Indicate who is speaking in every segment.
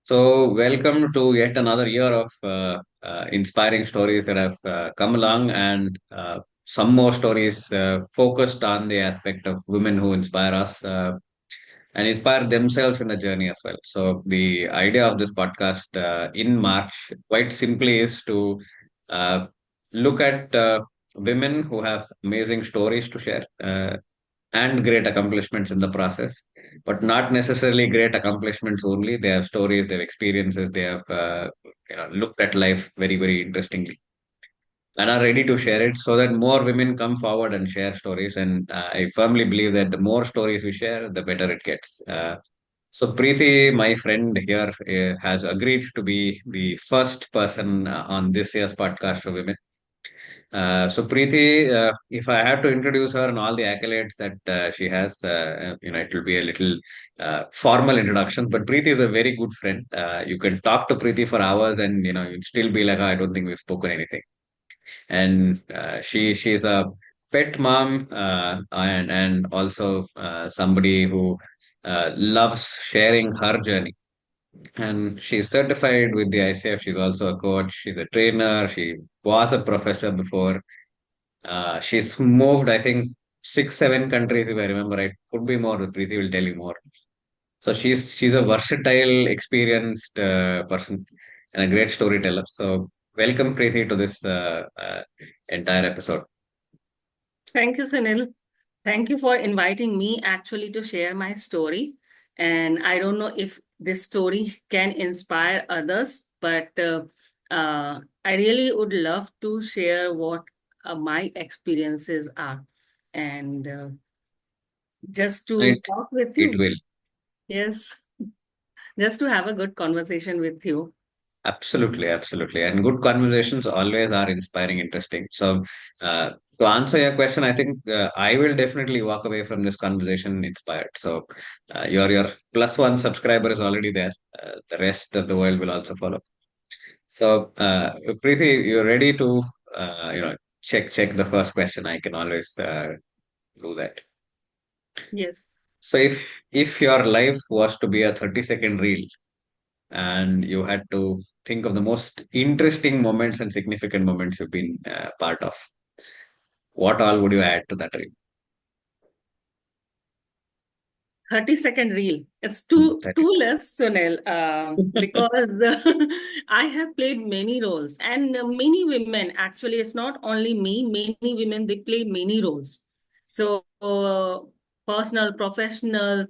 Speaker 1: Welcome to yet another year of inspiring stories that have come along, and some more stories focused on the aspect of women who inspire us and inspire themselves in the journey as well. So, the idea of this podcast in March, quite simply, is to uh, look at women who have amazing stories to share. And great accomplishments in the process, but not necessarily great accomplishments only. They have stories, they have experiences, they have looked at life very, very interestingly and are ready to share it so that more women come forward and share stories. And I firmly believe that the more stories we share, the better it gets. So Preeti, my friend here, has agreed to be the first person on this year's podcast for women. So Preeti, if I have to introduce her and all the accolades that she has, it will be a little formal introduction. But Preeti is a very good friend. You can talk to Preeti for hours, and you'd still be like, "Oh, I don't think we've spoken anything." And she's a pet mom, and also somebody who loves sharing her journey. And she's certified with the ICF. She's also a coach. She's a trainer. She was a professor before. She's moved, I think, six, seven countries, if I remember right. Could be more. Preeti will tell you more. So she's a versatile, experienced person and a great storyteller. So welcome, Preeti, to this entire episode.
Speaker 2: Thank you, Sunil. Thank you for inviting me actually to share my story. And I don't know if this story can inspire others, but I really would love to share what my experiences are. And just to
Speaker 1: It
Speaker 2: talk with
Speaker 1: it
Speaker 2: you.
Speaker 1: will.
Speaker 2: Yes, just to have a good conversation with you.
Speaker 1: Absolutely, absolutely. And good conversations always are inspiring, interesting. So, to answer your question, I think I will definitely walk away from this conversation inspired. So, your plus one subscriber is already there. The rest of the world will also follow. So, Preeti, you're ready to, check the first question. I can always do that.
Speaker 2: Yes.
Speaker 1: So, if your life was to be a 30-second reel, and you had to think of the most interesting moments and significant moments you've been part of, what all would you add to that reel?
Speaker 2: 30-second reel. It's too
Speaker 1: 30
Speaker 2: less, Sunil, because I have played many roles, and many women, actually, it's not only me, many women, they play many roles. So, personal, professional,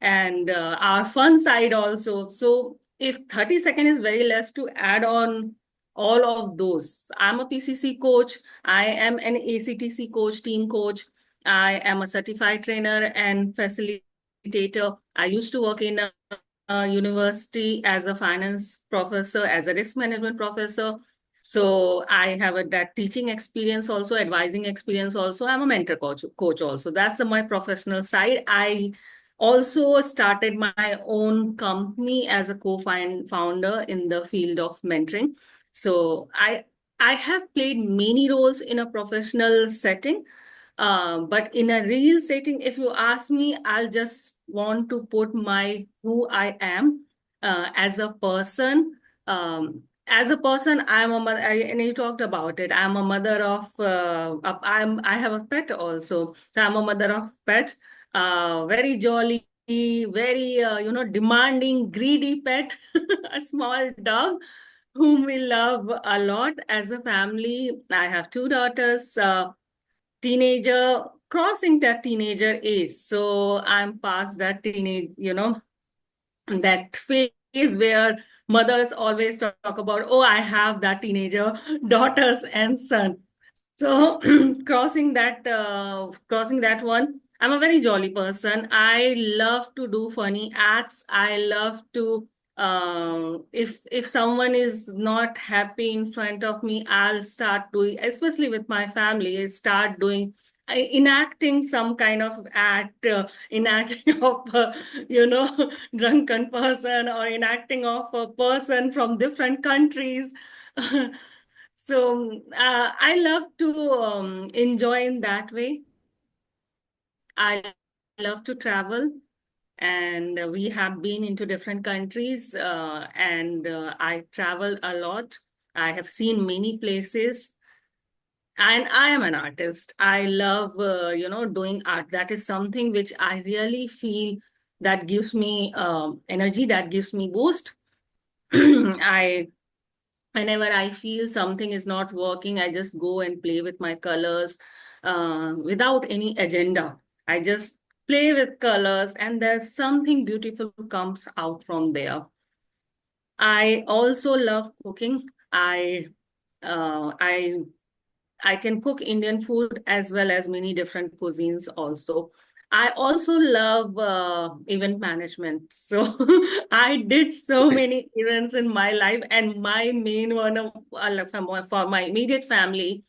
Speaker 2: and our fun side also. So, if 30 second is very less to add on all of those, I'm a PCC coach, I am an ACTC coach, team coach, I am a certified trainer and facilitator. I used to work in a university as a finance professor, as a risk management professor. So I have that teaching experience also, advising experience also. I'm a mentor coach also. That's my professional side. I also started my own company as a co-founder in the field of mentoring. So I have played many roles in a professional setting, but in a real setting, if you ask me, I'll just want to put my who I am as a person. As a person, I'm a mother, and you talked about it. I'm a mother of. I have a pet also, so I'm a mother of pet. Very jolly, very demanding, greedy pet, a small dog whom we love a lot as a family. I have two daughters. Teenager, crossing that teenager age, so I'm past that teenage, that phase where mothers always talk about, oh, I have that teenager daughters and son. So crossing that one, I'm a very jolly person. I love to do funny acts. I love to, if someone is not happy in front of me, I'll start doing, especially with my family, I start doing, enacting some kind of act, enacting of drunken person, or enacting of a person from different countries. So I love to enjoy in that way. I love to travel. and we have been into different countries, and I travel a lot. I have seen many places, and I am an artist. I love doing art. That is something which I really feel that gives me energy, that gives me boost. I Whenever I feel something is not working, I just go and play with my colors without any agenda. I just play with colors, and there's something beautiful comes out from there. I also love cooking. I I can cook Indian food as well as many different cuisines also. I also love event management. So I did so many events in my life, and my main one for my immediate family,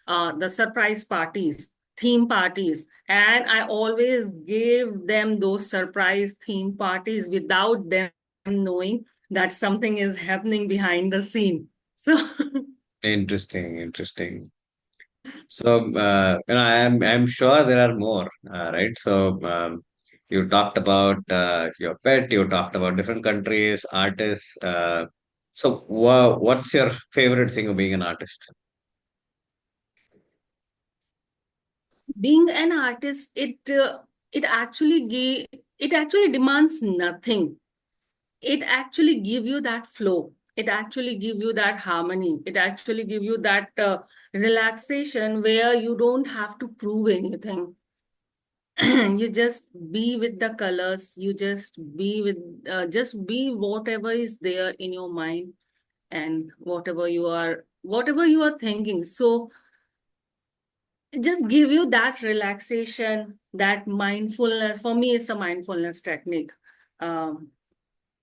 Speaker 2: the surprise parties, theme parties. And I always gave them those surprise theme parties without them knowing that something is happening behind the scene. So
Speaker 1: Interesting, interesting. So, I'm sure there are more, right? So, you talked about your pet, you talked about different countries, artists. So, what's your favorite thing of being an artist?
Speaker 2: being an artist, it actually it actually demands nothing. It actually give you that flow, it actually give you that harmony, it actually give you that relaxation where you don't have to prove anything. You just be with the colors, you just be with just be whatever is there in your mind, and whatever you are thinking. So just give you that relaxation, that mindfulness. For me, it's a mindfulness technique. um,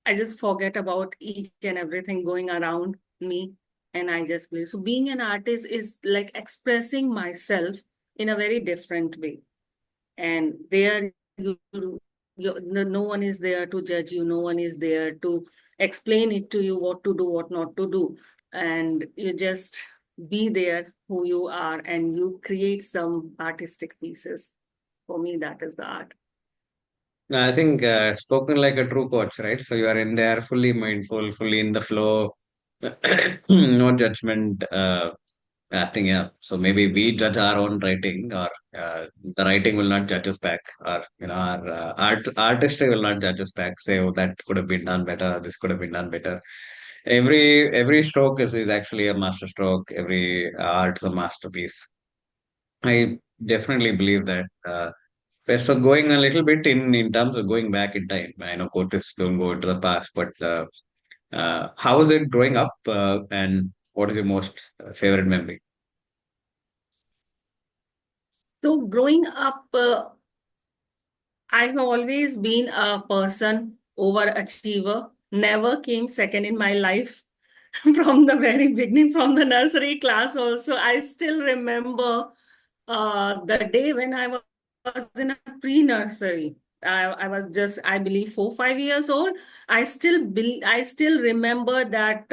Speaker 2: I just forget about each and everything going around me, and I just play. So being an artist is like expressing myself in a very different way, and there no one is there to judge you, no one is there to explain it to you what to do, what not to do, and you just be there who you are, and you create some artistic pieces. For me, that is the art.
Speaker 1: No, I think spoken like a true coach, right? So you are in there fully mindful, fully in the flow, no judgment. I think, yeah. So maybe we judge our own writing, or the writing will not judge us back, or our artistry will not judge us back. Say, oh, that could have been done better. This could have been done better. Every stroke is actually a master stroke. Every art is a masterpiece. I definitely believe that. So going a little bit in terms of going back in time, I know quotes don't go into the past, but how was it growing up, and what is your most favorite memory?
Speaker 2: So growing up, I've always been a person, overachiever, never came second in my life. From the very beginning, from the nursery class also. I still remember the day when I was in a pre-nursery. I was just, I believe, 4, 5 years old. I still remember that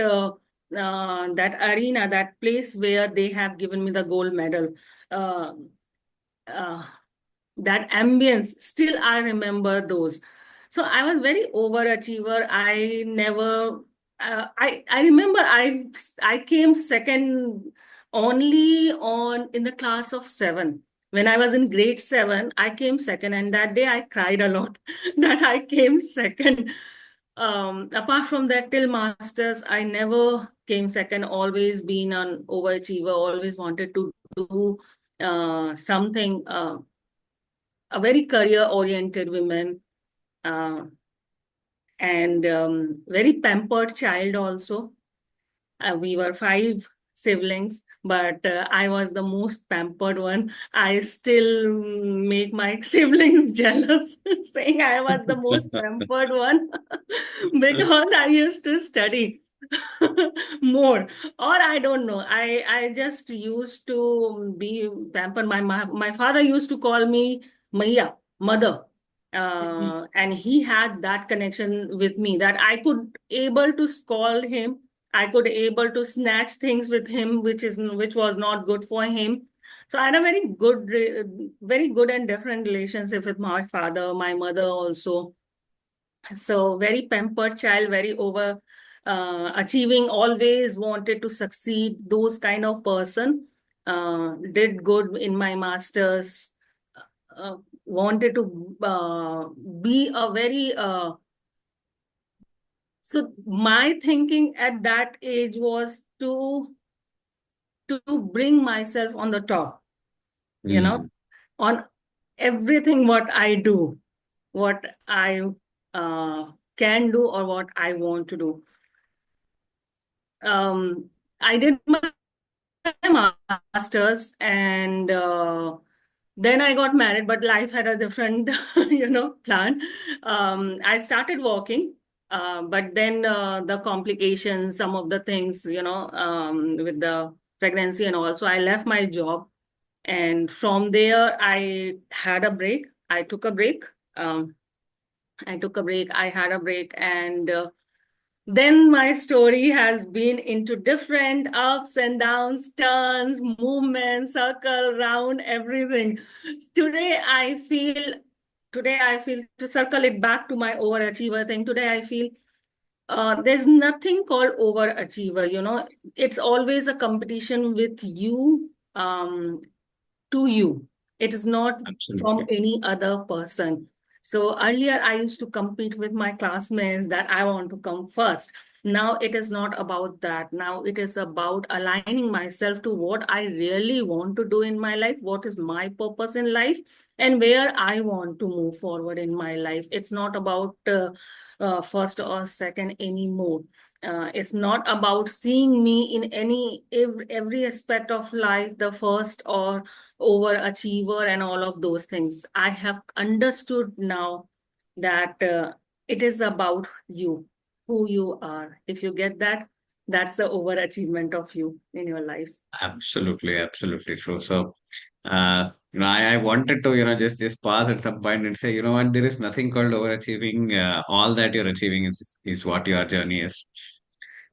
Speaker 2: arena, that place where they have given me the gold medal. Uh, uh, that ambience, still I remember those. So I was very overachiever. I never I remember I came second only on in the class of 7. When I was in grade 7, I came second, and that day I cried a lot that I came second. Apart from that, till masters, I never came second, always been an overachiever, always wanted to do something, a very career oriented woman, uh, and very pampered child also. We were 5 siblings, but I was the most pampered one. I still make my siblings jealous, saying I was the most pampered one because I used to study more, or I don't know. I just used to be pampered. My father used to call me Maya, mother. And he had that connection with me that I could able to scold him, I could able to snatch things with him, which was not good for him. So I had a very good and different relationship with my father, my mother also. So very pampered child, very over achieving, always wanted to succeed, those kind of person. Did good in my masters, wanted to be a very so my thinking at that age was to bring myself on the top, you know,
Speaker 1: Mm,
Speaker 2: on everything what I do, what I uh, can do, or what I want to do. I did my master's, and then I got married, but life had a different, plan. I started working, but then the complications, some of the things, with the pregnancy and all. So I left my job, and from there I had a break. I took a break. Um, I took a break. I had a break, and then my story has been into different ups and downs, turns, movements, circle, round, everything. Today I feel, today I feel to circle it back to my overachiever thing. Today I feel there's nothing called overachiever. It's always a competition with you. To you. It is not from
Speaker 1: absolutely.
Speaker 2: any other person. So earlier I used to compete with my classmates that I want to come first. Now it is not about that. Now it is about aligning myself to what I really want to do in my life, what is my purpose in life, and where I want to move forward in my life. It's not about first or second anymore. It's not about seeing me in every aspect of life, the first or overachiever and all of those things. I have understood now that it is about you, who you are. If you get that, that's the overachievement of you in your life.
Speaker 1: Absolutely, absolutely true. So, I wanted to, just pause at some point and say, you know what, there is nothing called overachieving. All that you're achieving is what your journey is.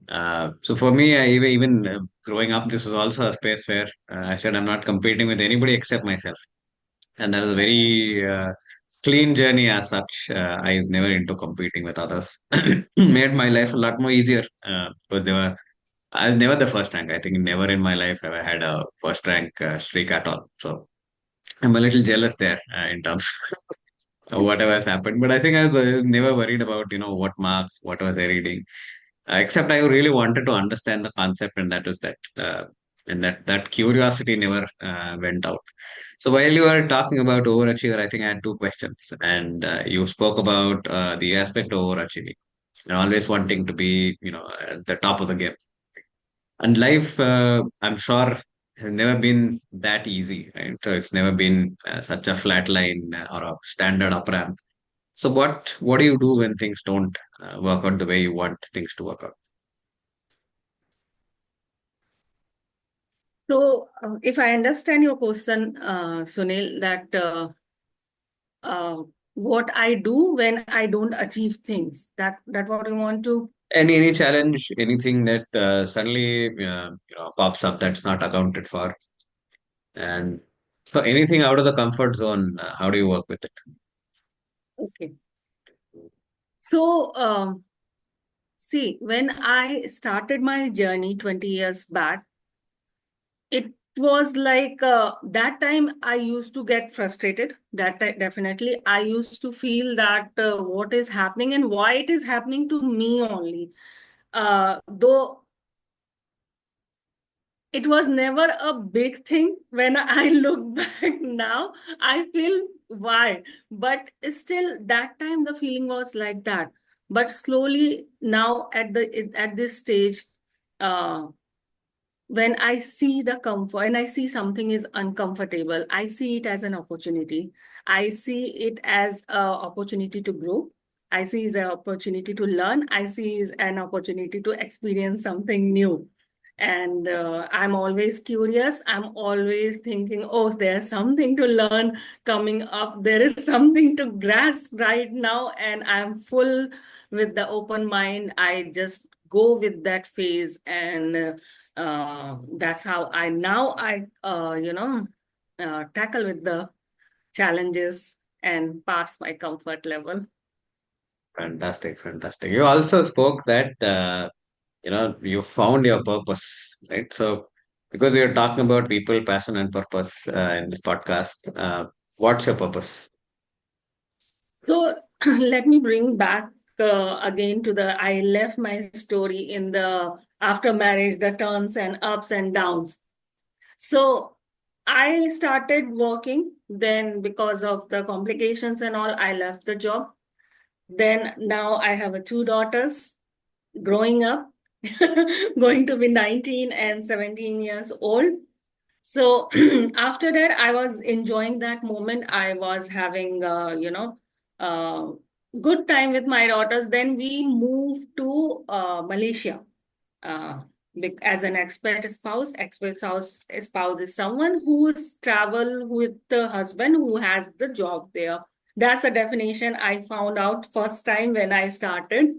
Speaker 1: So for me, even growing up, this was also a space where I said I'm not competing with anybody except myself, and that is a very clean journey as such. I was never into competing with others. Made my life a lot more easier. But I was never the first rank. I think never in my life have I had a first rank streak at all. So I'm a little jealous there in terms of whatever has happened. But I think I was never worried about what marks, what was I reading. Except I really wanted to understand the concept, and that was that, and that curiosity never went out. So while you were talking about overachiever, I think I had two questions, and you spoke about the aspect of overachieving and always wanting to be, at the top of the game. And life, I'm sure, has never been that easy, right? So it's never been such a flat line or a standard up ramp. So what do you do when things don't work out the way you want things to work out?
Speaker 2: So, if I understand your question, Sunil, that uh, what I do when I don't achieve things, that what you want to.
Speaker 1: Any challenge, anything that suddenly pops up that's not accounted for, and so anything out of the comfort zone, how do you work with it?
Speaker 2: Okay. So, see, when I started my journey 20 years back, it was like that time I used to get frustrated. Definitely, I used to feel that what is happening and why it is happening to me only. Though it was never a big thing when I look back now, I feel why. But still, that time the feeling was like that. But slowly now at this stage, uh, when I see the comfort and I see something is uncomfortable, I see it as an opportunity. I see it as an opportunity to grow. I see it as an opportunity to learn. I see it as an opportunity to experience something new. And I'm always curious. I'm always thinking, oh, there's something to learn coming up. There is something to grasp right now. And I'm full with the open mind. I just go with that phase, and that's how I now I tackle with the challenges and pass my comfort level.
Speaker 1: Fantastic, fantastic. You also spoke that you found your purpose, right? So because you're talking about people, passion, and purpose in this podcast, what's your purpose?
Speaker 2: So let me bring back again to the I left my story in the after marriage, the turns and ups and downs. So I started working. Then, because of the complications and all, I left the job. Then, now I have two daughters growing up, going to be 19 and 17 years old. So after that, I was enjoying that moment. I was having, uh, good time with my daughters. Then we moved to Malaysia uh, as an expert spouse. Spouse is someone who's travel with the husband who has the job there. That's a definition I found out first time when I started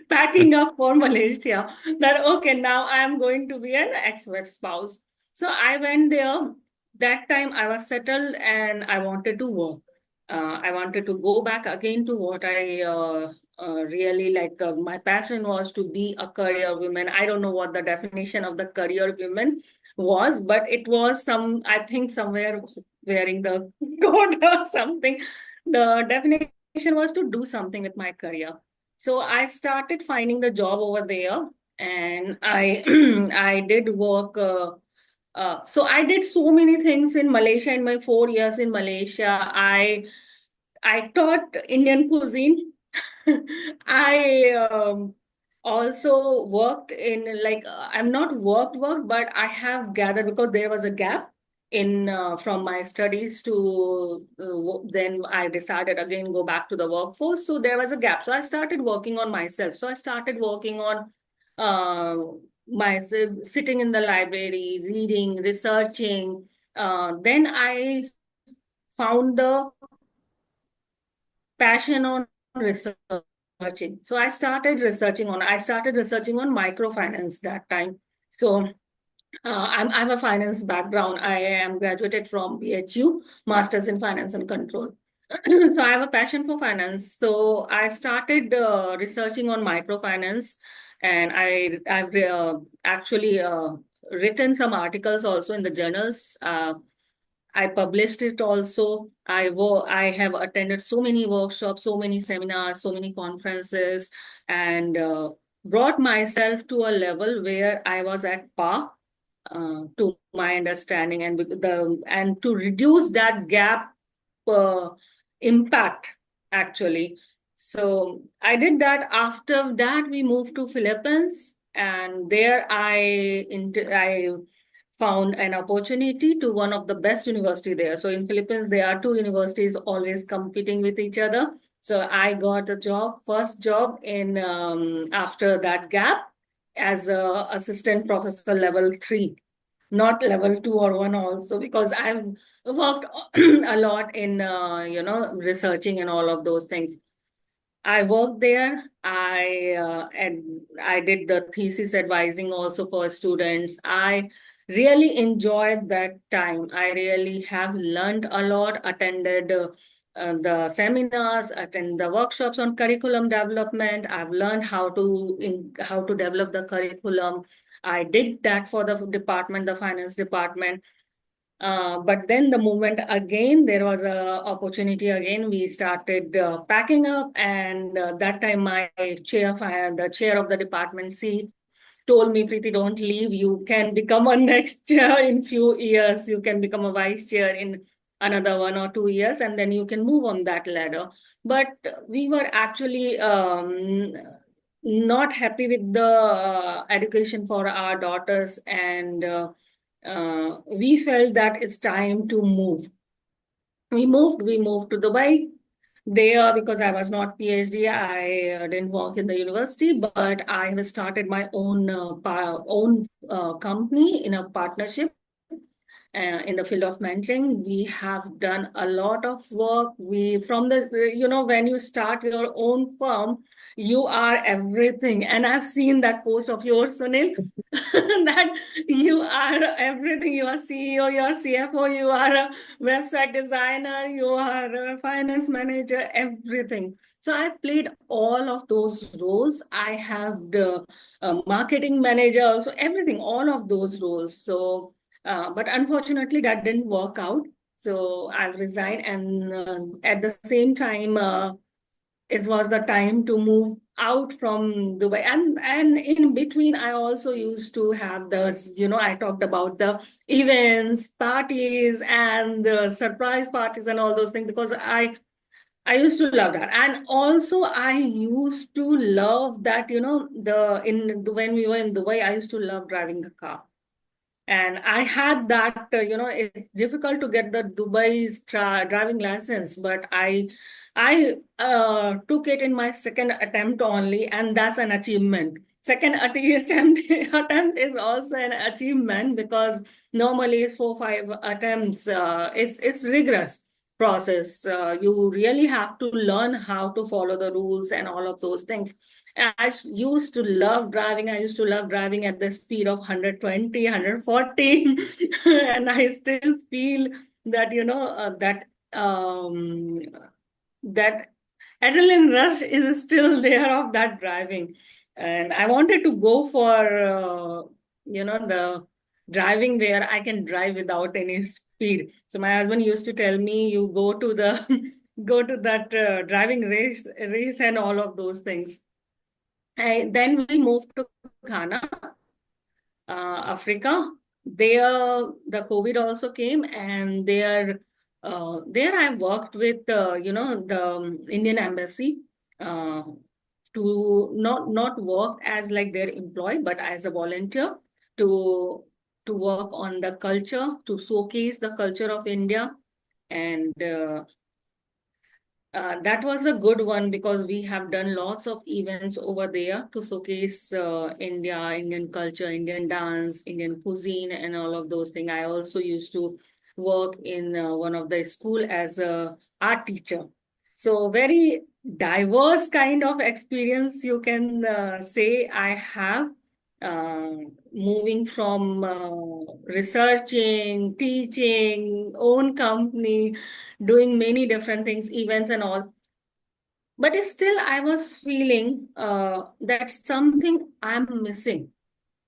Speaker 2: packing up for Malaysia. That okay, now I'm going to be an expert spouse. So I went there. That time I was settled and I wanted to work. I wanted to go back again to what I really like. My passion was to be a career woman. I don't know what the definition of the career woman was, but it was some, I think, somewhere wearing the coat or something. The definition was to do something with my career. So I started finding the job over there, and I I did work. So I did so many things in Malaysia in my 4 years in Malaysia. I taught Indian cuisine. I also worked in like I'm not worked, but I have gathered because there was a gap in from my studies to then I decided again go back to the workforce. So there was a gap. So I started working on myself. So I started working on uh, my sitting in the library, reading, researching. Then I found the passion on researching. So I started researching on microfinance that time. So I'm a finance background. I am graduated from BHU, Masters in Finance and Control. So I have a passion for finance. So I started researching on microfinance, and I've actually written some articles also in the journals. I published it also. I have attended so many workshops, so many seminars, so many conferences, and brought myself to a level where I was at par to my understanding, and to reduce that gap uh, impact actually. So I did that. After that, we moved to Philippines, and there I found an opportunity to one of the best university there. So in Philippines, there are two universities always competing with each other. So I got a job, first job in after that gap as a assistant professor level 3, not level 2 or 1 also, because I've worked a lot in researching and all of those things. I worked there. And I did the thesis advising also for students. I really enjoyed that time. I really have learned a lot, attended the seminars, attend the workshops on curriculum development. I've learned how to develop the curriculum. I did that for the department, the finance department. But then the moment again, there was a opportunity again. We started packing up, and that time my the chair of the department C told me, Preeti, don't leave. You can become a next chair in few years. You can become a vice chair in another 1 or 2 years, and then you can move on that ladder. But we were actually not happy with the education for our daughters, and we felt that it's time to move. We moved to Dubai. There, because I was not PhD, I didn't work in the university, but I have started my own company in a partnership in the field of mentoring. We have done a lot of work. We from the when you start your own firm, you are everything. And I've seen that post of yours, Sunil, that you are everything. You are CEO, you are CFO, you are a website designer, you are a finance manager, everything. So I played all of those roles. I have the marketing manager, also everything, all of those roles. So, but unfortunately, that didn't work out. So I've resigned, and at the same time, it was the time to move out from Dubai. And in between, I also used to have the, I talked about the events, parties, and the surprise parties and all those things, because I used to love that. And also I used to love that, when we were in Dubai, I used to love driving the car. And I had that, it's difficult to get the Dubai's driving license, but I took it in my second attempt only, and that's an achievement. Second attempt is also an achievement, because normally it's 4, 5 attempts. It's rigorous process. You really have to learn how to follow the rules and all of those things. Used to love driving. I used to love driving at the speed of 120, 140. And I still feel that, that adrenaline rush is still there of that driving. And I wanted to go for, the driving where I can drive without any speed. So my husband used to tell me, you go to the, go to that driving race and all of those things. Then we moved to Ghana, Africa. There, the COVID also came, and there I worked with, the Indian embassy, uh, to not work as like their employee, but as a volunteer to work on the culture, to showcase the culture of India. And that was a good one, because we have done lots of events over there to showcase India, Indian culture, Indian dance, Indian cuisine, and all of those things. I also used to work in one of the school as a art teacher. So very diverse kind of experience, you can say I have. Uh, Moving from researching, teaching, own company, doing many different things, events and all. But still, I was feeling that something I'm missing.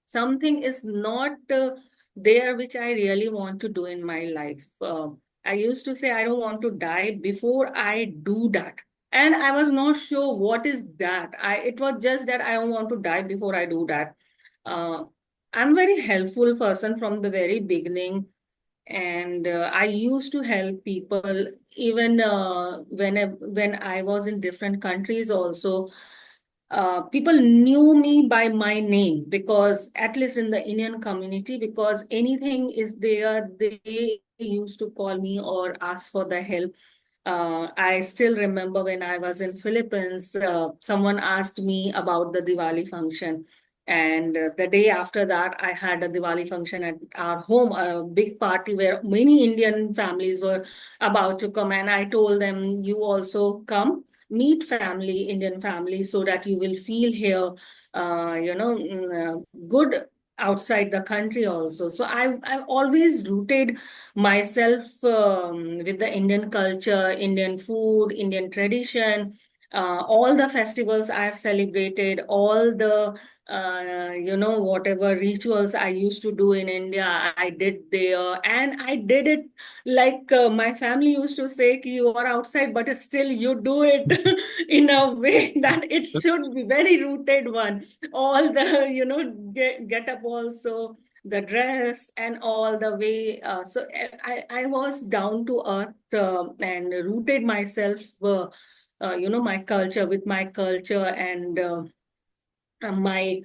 Speaker 2: Something is not there, which I really want to do in my life. I used to say I don't want to die before I do that. And I was not sure what is that. It was just that I don't want to die before I do that. Uh, I'm very helpful person from the very beginning, and I used to help people even when I was in different countries also. People knew me by my name, because at least in the Indian community, because anything is there, they used to call me or ask for the help. I still remember when I was in Philippines, someone asked me about the Diwali function. And the day after that, I had a Diwali function at our home, a big party where many Indian families were about to come. And I told them, you also come, meet family, Indian family, so that you will feel here, good outside the country also. So I've always rooted myself with the Indian culture, Indian food, Indian tradition, all the festivals I've celebrated, all the whatever rituals I used to do in India, I did there, and I did it like my family used to say, "Ki you are outside, but still you do it in a way that it should be very rooted one." All the get up also, the dress and all the way. So I was down to earth and rooted myself, my culture with my culture, and my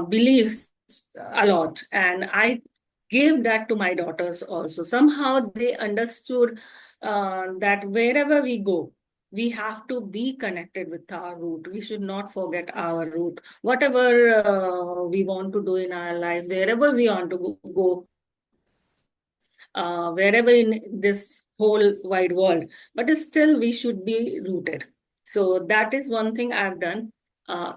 Speaker 2: beliefs a lot. And I gave that to my daughters also. Somehow they understood that wherever we go, we have to be connected with our root. We should not forget our root. Whatever we want to do in our life, wherever we want to go, wherever in this whole wide world, but still we should be rooted. So that is one thing I've done.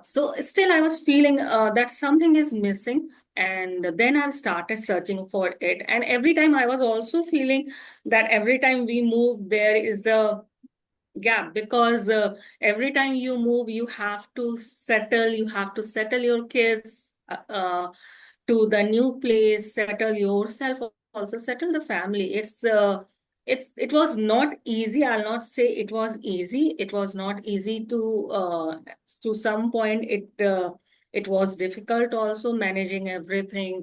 Speaker 2: So still I was feeling that something is missing. And then I've started searching for it. And every time I was also feeling that every time we move, there is a gap, because every time you move, you have to settle your kids to the new place, settle yourself, also settle the family. It was not easy. I'll not say it was easy. It was not easy to some point. It was difficult also managing everything,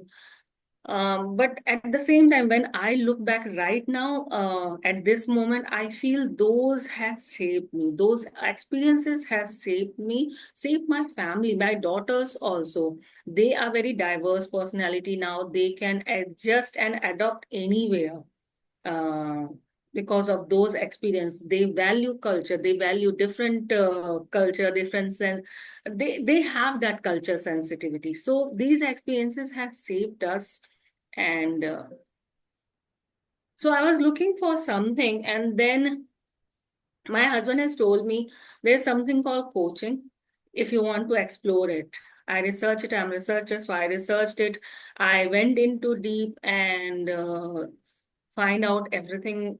Speaker 2: but at the same time, when I look back right now, at this moment, I feel those have shaped me. Those experiences have shaped me, shaped my family, my daughters also. They are very diverse personality now. They can adjust and adopt anywhere. Uh, because of those experience, they value culture. They value different culture, different sense. They have that culture sensitivity. So these experiences have shaped us, and so I was looking for something, and then my husband has told me there's something called coaching if you want to explore it. I researched it, I'm a researcher, so I researched it. I went into deep and find out everything.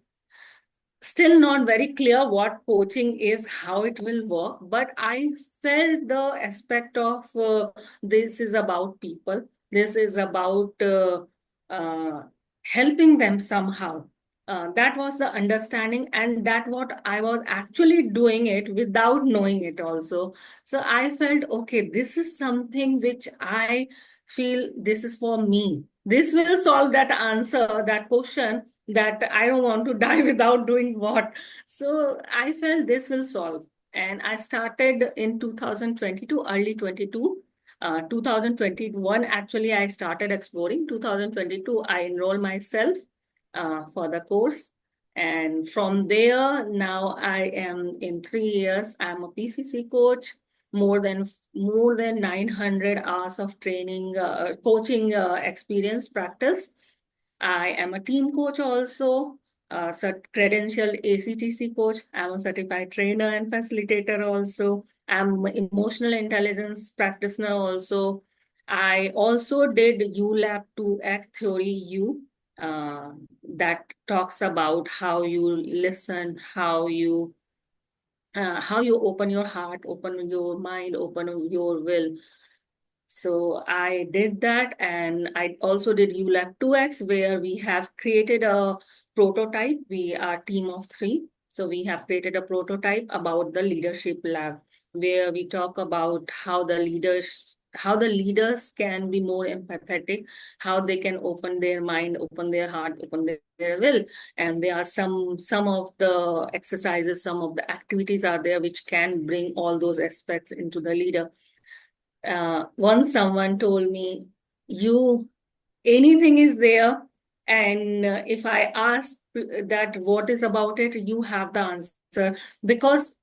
Speaker 2: Still not very clear what coaching is, how it will work, but I felt the aspect of this is about people. This is about uh, helping them somehow. That was the understanding, and that what I was actually doing it without knowing it also. So I felt, okay, this is something which I feel this is for me. This will solve that answer, that question, that I don't want to die without doing what. So I felt this will solve. And I started in 2022, early 22. 2021, actually, I started exploring. 2022, I enrolled myself for the course. And from there, now I am in 3 years, I'm a PCC coach, more than 900 hours of training, coaching experience practice. I am a team coach also, credentialed ACTC coach. I'm a certified trainer and facilitator also. I'm an emotional intelligence practitioner also. I also did ULAB 2X theory U, that talks about how you listen, how you open your heart, open your mind, open your will. So I did that, and I also did ULAB 2X, where we have created a prototype. We are a team of three. So we have created a prototype about the leadership lab, where we talk about how the leaders can be more empathetic, how they can open their mind, open their heart, open their will. And there are some of the exercises, some of the activities are there which can bring all those aspects into the leader. Once someone told me, you anything is there, and if I ask that what is about it, you have the answer. Because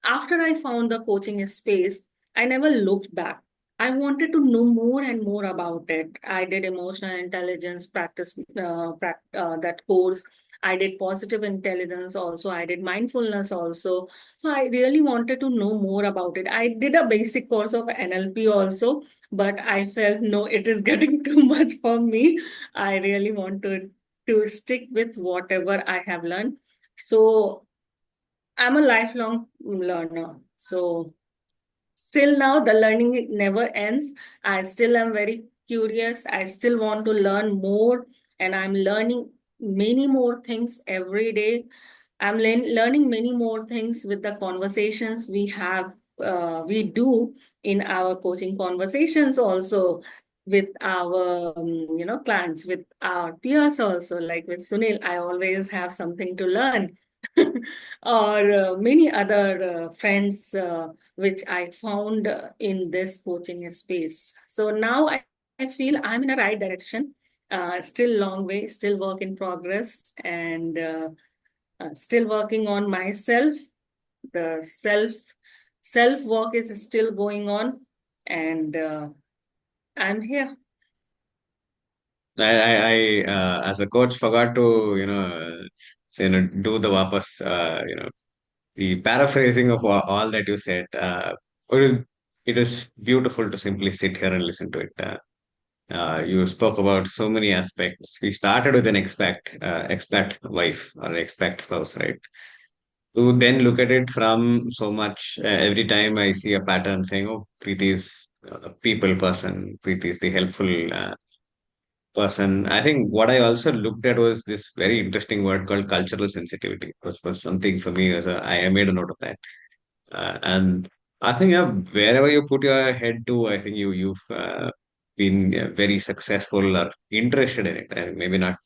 Speaker 2: after I found the coaching space, I never looked back. I wanted to know more and more about it. I did emotional intelligence practice, that course. I did positive intelligence also. I did mindfulness also. So I really wanted to know more about it. I did a basic course of NLP also, but I felt no, it is getting too much for me. I really want to stick with whatever I have learned. So I'm a lifelong learner. So still now the learning never ends. I still am very curious. I still want to learn more, and I'm learning many more things every day. I'm learning many more things with the conversations we do in our coaching conversations also, with our clients, with our peers also. Like with Sunil, I always have something to learn, or many other friends which I found in this coaching space. So now I feel I'm in a right direction. Still long way, still work in progress, and still working on myself. The self work is still going on, and I'm here.
Speaker 1: As a coach, forgot to, say, do the vapas, the paraphrasing of all that you said. It it is beautiful to simply sit here and listen to it. You spoke about so many aspects. We started with an expect wife or an expect spouse, right? to then look at it from so much. Every time I see a pattern saying, "Oh, Preeti is a people person. Preeti is the helpful person." I think what I also looked at was this very interesting word called cultural sensitivity, which was something for me as I made a note of that. And I think yeah, wherever you put your head to, I think you've been very successful or interested in it. And maybe not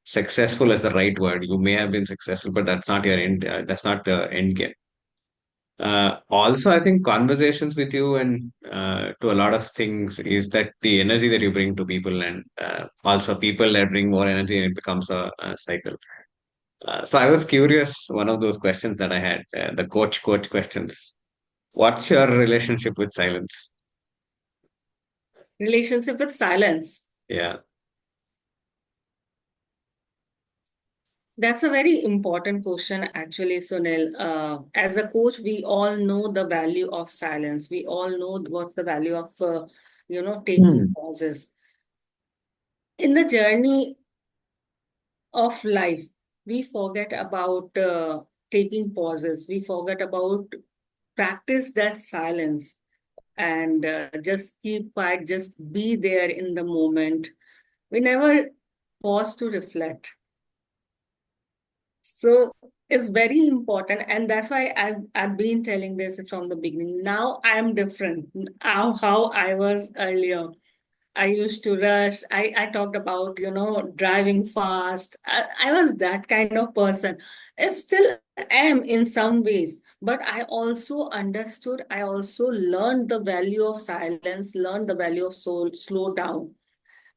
Speaker 1: successful as the right word. You may have been successful, but that's not your end. That's not the end game. Also, I think conversations with you and to a lot of things is that the energy that you bring to people, and also people that bring more energy, and it becomes a cycle. So I was curious. One of those questions that I had, the coach questions. What's your relationship with silence?
Speaker 2: Relationship with silence.
Speaker 1: Yeah.
Speaker 2: That's a very important question, actually, Sunil. As a coach, we all know the value of silence. We all know what's the value of, taking
Speaker 1: Hmm.
Speaker 2: pauses. In the journey of life, we forget about taking pauses. We forget about practice that silence and just keep quiet, just be there in the moment. We never pause to reflect. So it's very important, and that's why I've been telling this from the beginning. Now I'm different. Now how I was earlier. I used to rush. I talked about, driving fast. I was that kind of person. I still am in some ways, but I also understood, I also learned the value of silence, learned the value of soul, slow down,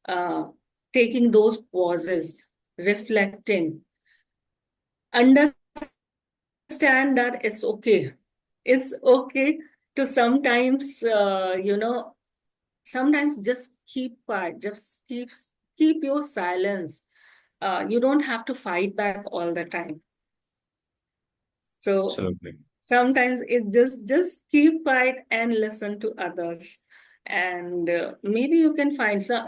Speaker 2: uh, taking those pauses, reflecting, understand that it's okay. It's okay to sometimes, sometimes just keep quiet, just keep your silence. You don't have to fight back all the time. So
Speaker 1: Absolutely.
Speaker 2: sometimes it just keep quiet and listen to others, and maybe you can find some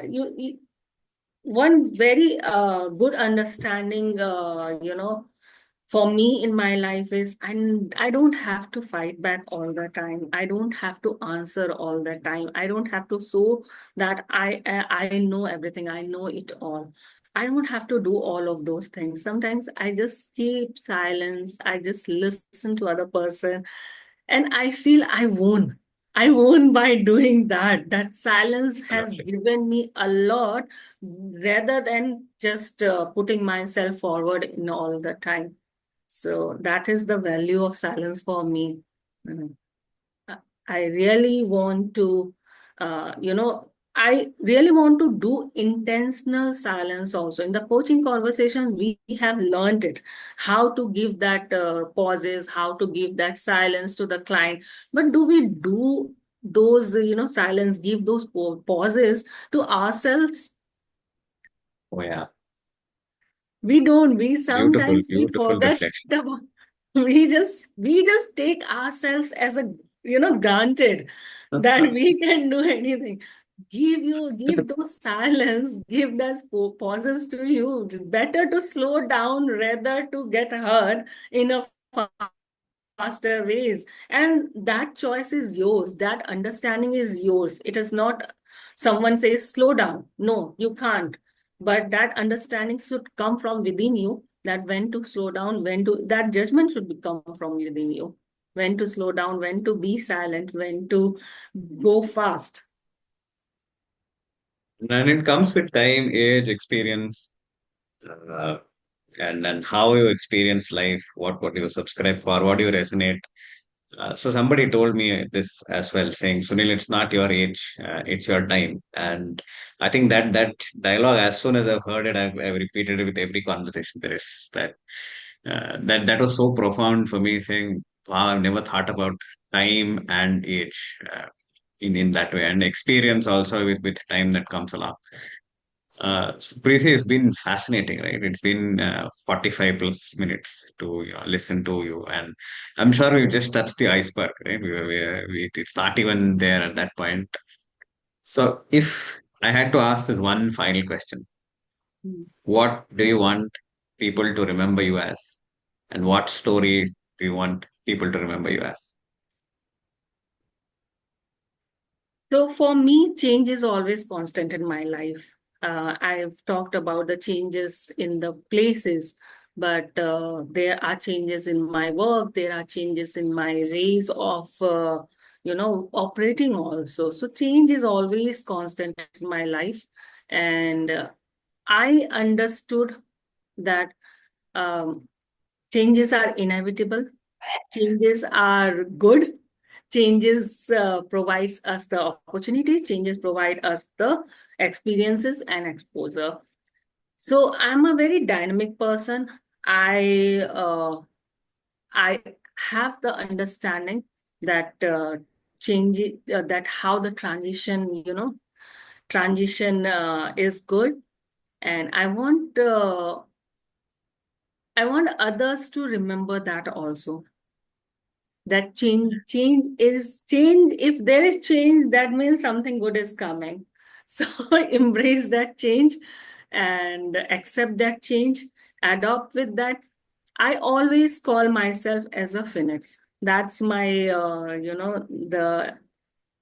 Speaker 2: one very good understanding. For me in my life is I don't have to fight back all the time. I don't have to answer all the time. I don't have to show that I know everything. I know it all. I don't have to do all of those things. Sometimes I just keep silence. I just listen to other person, and I feel I won. I won by doing that. That silence has
Speaker 1: Absolutely.
Speaker 2: given me a lot rather than just putting myself forward in all the time. So that is the value of silence for me. Mhm. I I really want to, I really want to do intentional silence also. In the coaching conversation, we have learned it, how to give that pauses, how to give that silence to the client. But do we do those, silence, give those pauses to ourselves?
Speaker 1: Oh, yeah.
Speaker 2: We don't. We
Speaker 1: Beautiful,
Speaker 2: sometimes we
Speaker 1: beautiful
Speaker 2: forget
Speaker 1: reflection.
Speaker 2: about. We just take ourselves as a granted that we can do anything. Give those silence, give those pauses to you. Better to slow down rather to get hurt in a faster ways. And that choice is yours. That understanding is yours. It is not someone says slow down. No, you can't. But that understanding should come from within you, that when to slow down, when to, that judgment should come from within you. When to slow down, when to be silent, when to go fast.
Speaker 1: And it comes with time, age, experience, uh, and how you experience life, what you subscribe for, what you resonate. So somebody told me this as well, saying, "Sunil, it's not your age, it's your time." And I think that dialogue, as soon as I've heard it, I've repeated it with every conversation. There is that was so profound for me, saying, "Wow, I've never thought about time and age in that way, and experience also with time that comes along." So Preeti, it's been fascinating, right? It's been 45 plus minutes to listen to you. And I'm sure we've just touched the iceberg, right? It's not even there at that point. So if I had to ask this one final question,
Speaker 2: Mm.
Speaker 1: what do you want people to remember you as? And what story do you want people to remember you as?
Speaker 2: So for me, change is always constant in my life. I've talked about the changes in the places, but there are changes in my work. There are changes in my ways of, operating also. So change is always constant in my life, and I understood that um, changes are inevitable. Changes are good. Changes provides us the opportunity. Changes provide us the experiences and exposure. So I'm a very dynamic person. I have the understanding that change that how the transition is good, and I want others to remember that also, that change. If there is change, that means something good is coming. So embrace that change and accept that change, adopt with that. I always call myself as a phoenix. That's my the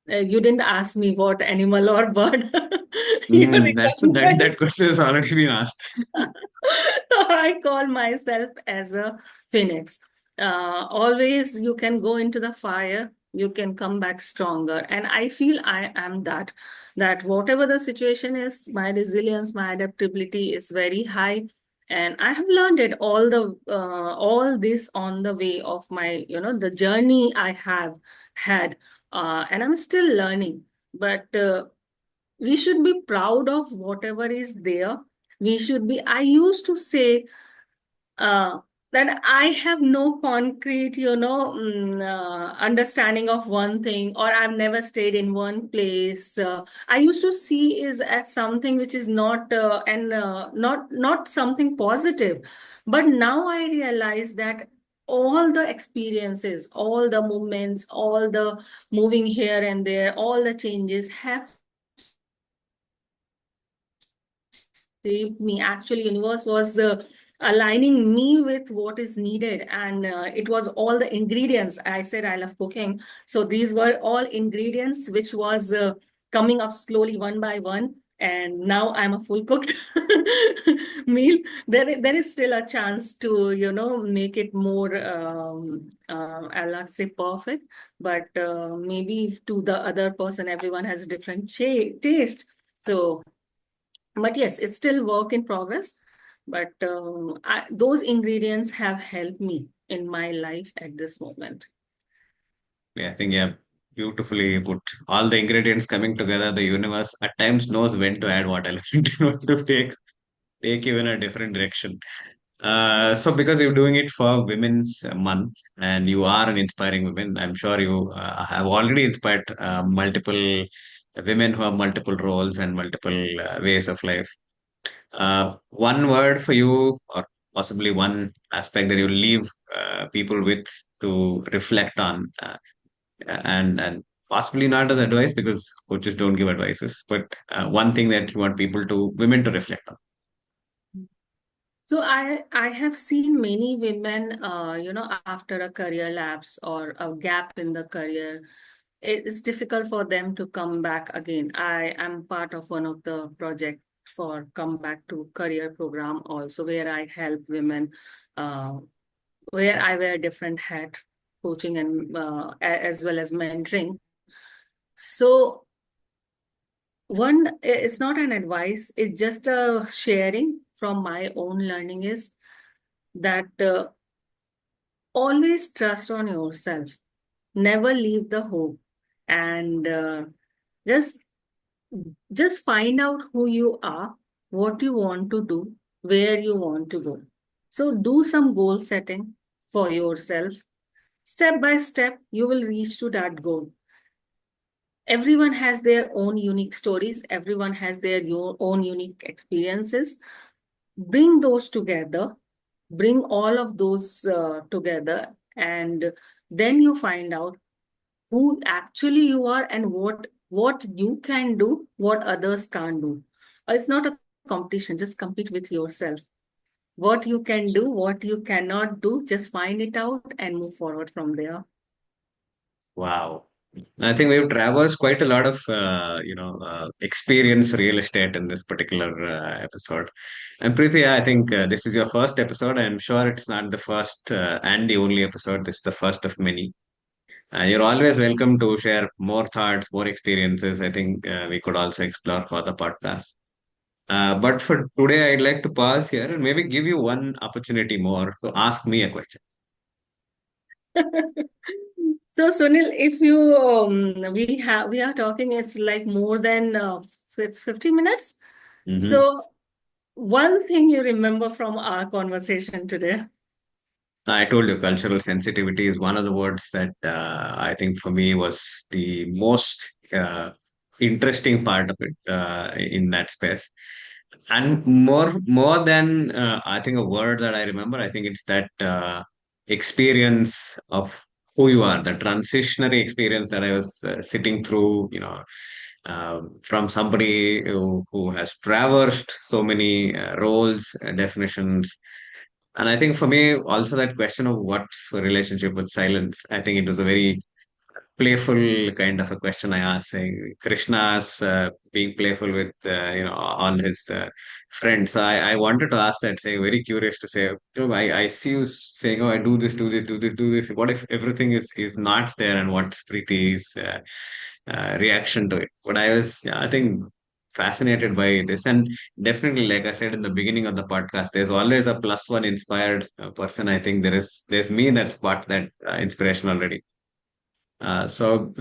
Speaker 2: you didn't ask me what animal or bird you
Speaker 1: That
Speaker 2: recognize.
Speaker 1: question has already been asked.
Speaker 2: So I call myself as a phoenix. Always you can go into the fire, you can come back stronger. And I feel I am that whatever the situation is, my resilience, my adaptability is very high. And I have learned it all this on the way of my, the journey I have had. And I'm still learning. But we should be proud of whatever is there. We should be, I used to say uh, that I have no concrete, understanding of one thing, or I've never stayed in one place. I used to see is as something which is not and not something positive. But now I realize that all the experiences, all the movements, all the moving here and there, all the changes have shaped me. Actually, universe was aligning me with what is needed, and it was all the ingredients. I said I love cooking, so these were all ingredients which was coming up slowly one by one, and now I'm a full cooked meal. There is still a chance to make it more I'll not say perfect, but maybe to the other person everyone has different taste. So but yes, it's still work in progress. But those ingredients have helped me in my life at this moment.
Speaker 1: Yeah, I think, yeah, beautifully put. All the ingredients coming together, the universe at times knows when to add what element in order to take you in a different direction. So because you're doing it for Women's Month and you are an inspiring woman, I'm sure you have already inspired multiple women who have multiple roles and multiple ways of life. One word for you, or possibly one aspect that you leave people with to reflect on, and possibly not as advice because coaches don't give advices, but one thing that you want women to reflect on.
Speaker 2: So I have seen many women, after a career lapse or a gap in the career, it's difficult for them to come back again. I am part of one of the project for come back to career program also, where I help women, uh, where I wear different hats, coaching and as well as mentoring. So it's not an advice, it's just a sharing from my own learning is that always trust on yourself, never leave the hope, and just just find out who you are, what you want to do, where you want to go. So do some goal setting for yourself. Step by step, you will reach to that goal. Everyone has their own unique stories, everyone has their own unique experiences. Bring those together, bring all of those together, and then you find out who actually you are and what you can do, what others can't do. It's not a competition, just compete with yourself. what you can do, what you cannot do. Just find it out and move forward from there.
Speaker 1: Wow. I think we've traversed quite a lot of, experience real estate in this particular episode. And Preeti, I think this is your first episode. I'm sure it's not the first and the only episode. This is the first of many. You're always welcome to share more thoughts, more experiences. I think we could also explore further podcasts. But for today, I'd like to pause here and maybe give you one opportunity more to ask me a question.
Speaker 2: So Sunil, if you we are talking, it's like more than 50 minutes.
Speaker 1: Mhm.
Speaker 2: So one thing you remember from our conversation today.
Speaker 1: I told you cultural sensitivity is one of the words that I think for me was the most interesting part of it in that space. And more than I think a word that I remember, I think it's that experience of who you are, the transitionary experience that I was sitting through, from somebody who has traversed so many roles, definitions, and I think for me, also that question of what's the relationship with silence, I think it was a very playful kind of a question I asked, saying Krishna's being playful with all his friends. So I wanted to ask that, saying very curious to say, I see you saying, oh, I do this, do this, do this, do this. What if everything is not there, and what's Preeti's reaction to it? But I was, yeah, I think, fascinated by this, and definitely, like I said in the beginning of the podcast, there's always a plus one inspired person. I think there's me that's got that inspiration already. So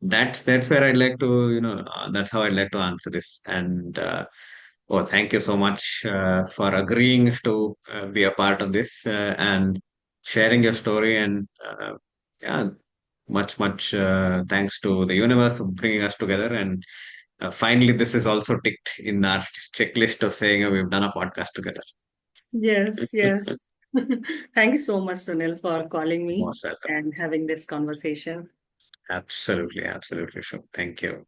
Speaker 1: that's where I'd like to, that's how I'd like to answer this. And oh, thank you so much for agreeing to be a part of this and sharing your story. And yeah, much thanks to the universe for bringing us together. And finally, this is also ticked in our checklist of saying we've done a podcast together.
Speaker 2: Yes, yes. Thank you so much, Sunil, for calling me
Speaker 1: Most welcome.
Speaker 2: and having this conversation.
Speaker 1: Absolutely, absolutely sure. Thank you.